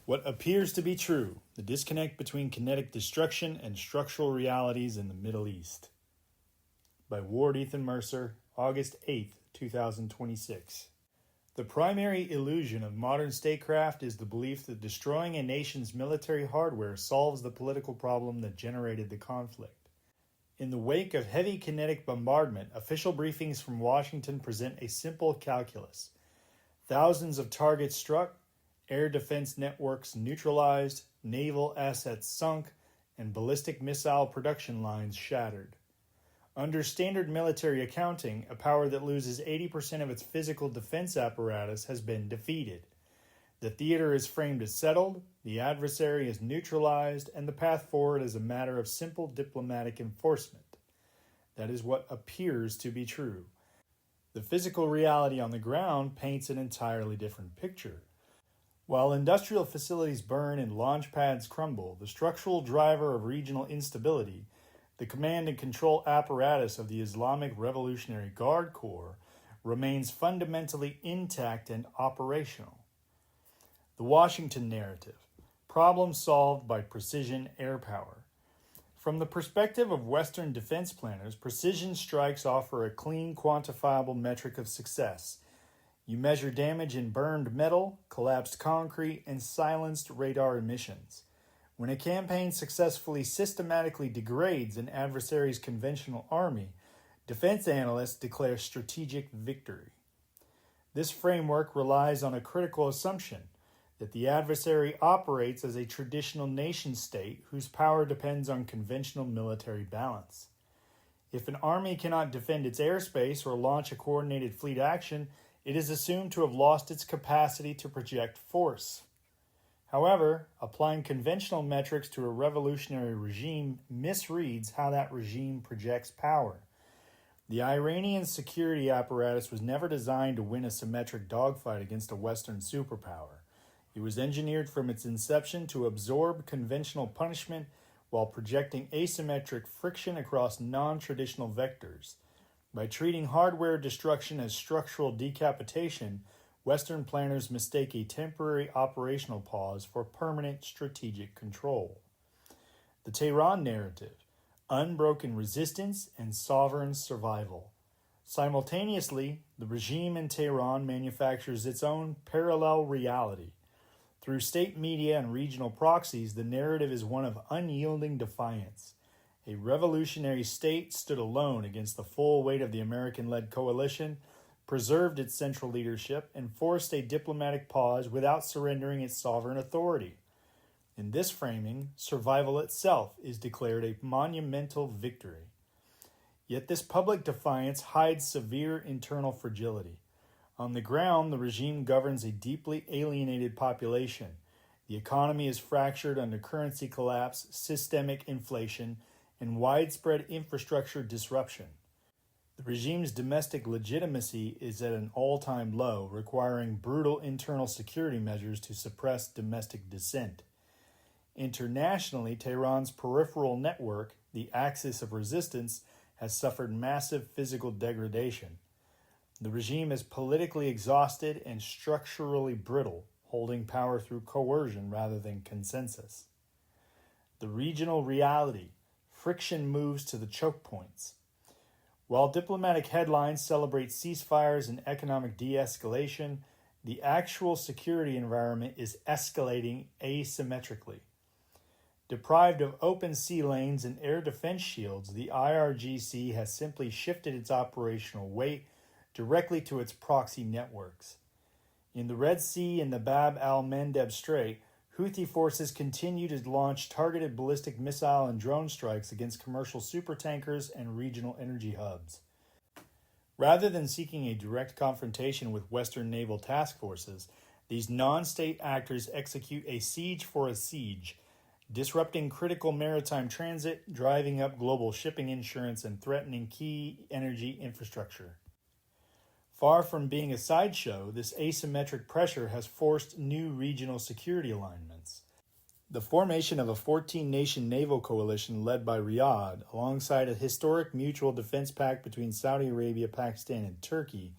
What appears to be true, the disconnect between kinetic destruction and structural realities in the Middle East. By Ward Ethan Mercer, August 8, 2026. The primary illusion of modern statecraft is the belief that destroying a nation's military hardware solves the political problem that generated the conflict. In the wake of heavy kinetic bombardment, official briefings from Washington present a simple calculus. Thousands of targets struck, air defense networks neutralized, naval assets sunk, and ballistic missile production lines shattered. Under standard military accounting, a power that loses 80% of its physical defense apparatus has been defeated. The theater is framed as settled, the adversary is neutralized, and the path forward is a matter of simple diplomatic enforcement. That is what appears to be true. The physical reality on the ground paints an entirely different picture. While industrial facilities burn and launch pads crumble, the structural driver of regional instability, the command and control apparatus of the Islamic Revolutionary Guard Corps, remains fundamentally intact and operational. The Washington narrative, problem solved by precision air power. From the perspective of Western defense planners, precision strikes offer a clean, quantifiable metric of success. You measure damage in burned metal, collapsed concrete, and silenced radar emissions. When a campaign successfully systematically degrades an adversary's conventional army, defense analysts declare strategic victory. This framework relies on a critical assumption that the adversary operates as a traditional nation-state whose power depends on conventional military balance. If an army cannot defend its airspace or launch a coordinated fleet action, it is assumed to have lost its capacity to project force. However, applying conventional metrics to a revolutionary regime misreads how that regime projects power. The Iranian security apparatus was never designed to win a symmetric dogfight against a Western superpower. It was engineered from its inception to absorb conventional punishment while projecting asymmetric friction across non-traditional vectors. By treating hardware destruction as structural decapitation, Western planners mistake a temporary operational pause for permanent strategic control. The Tehran narrative, unbroken resistance and sovereign survival. Simultaneously, the regime in Tehran manufactures its own parallel reality. Through state media and regional proxies, the narrative is one of unyielding defiance. A revolutionary state stood alone against the full weight of the American-led coalition, preserved its central leadership, and forced a diplomatic pause without surrendering its sovereign authority. In this framing, survival itself is declared a monumental victory. Yet this public defiance hides severe internal fragility. On the ground, the regime governs a deeply alienated population. The economy is fractured under currency collapse, systemic inflation, and widespread infrastructure disruption. The regime's domestic legitimacy is at an all-time low, requiring brutal internal security measures to suppress domestic dissent. Internationally, Tehran's peripheral network, the axis of resistance, has suffered massive physical degradation. The regime is politically exhausted and structurally brittle, holding power through coercion rather than consensus. The regional reality, friction moves to the choke points. While diplomatic headlines celebrate ceasefires and economic de-escalation, the actual security environment is escalating asymmetrically. Deprived of open sea lanes and air defense shields, the IRGC has simply shifted its operational weight directly to its proxy networks. In the Red Sea and the Bab al-Mandeb Strait, Houthi forces continue to launch targeted ballistic missile and drone strikes against commercial supertankers and regional energy hubs. Rather than seeking a direct confrontation with Western naval task forces, these non-state actors execute a siege for a siege, disrupting critical maritime transit, driving up global shipping insurance, and threatening key energy infrastructure. Far from being a sideshow, this asymmetric pressure has forced new regional security alignments. The formation of a 14-nation naval coalition led by Riyadh, alongside a historic mutual defense pact between Saudi Arabia, Pakistan, and Turkey,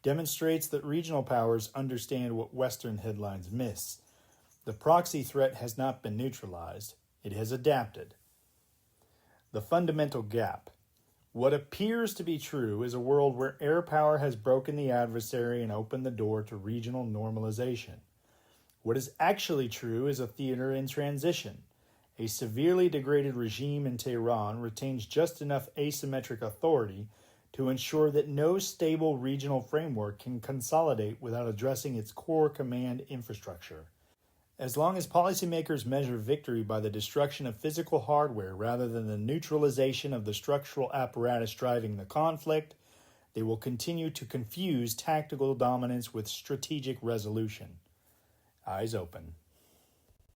demonstrates that regional powers understand what Western headlines miss. The proxy threat has not been neutralized, it has adapted. The fundamental gap. What appears to be true is a world where air power has broken the adversary and opened the door to regional normalization. What is actually true is a theater in transition. A severely degraded regime in Tehran retains just enough asymmetric authority to ensure that no stable regional framework can consolidate without addressing its core command infrastructure. As long as policymakers measure victory by the destruction of physical hardware rather than the neutralization of the structural apparatus driving the conflict, they will continue to confuse tactical dominance with strategic resolution. Eyes open.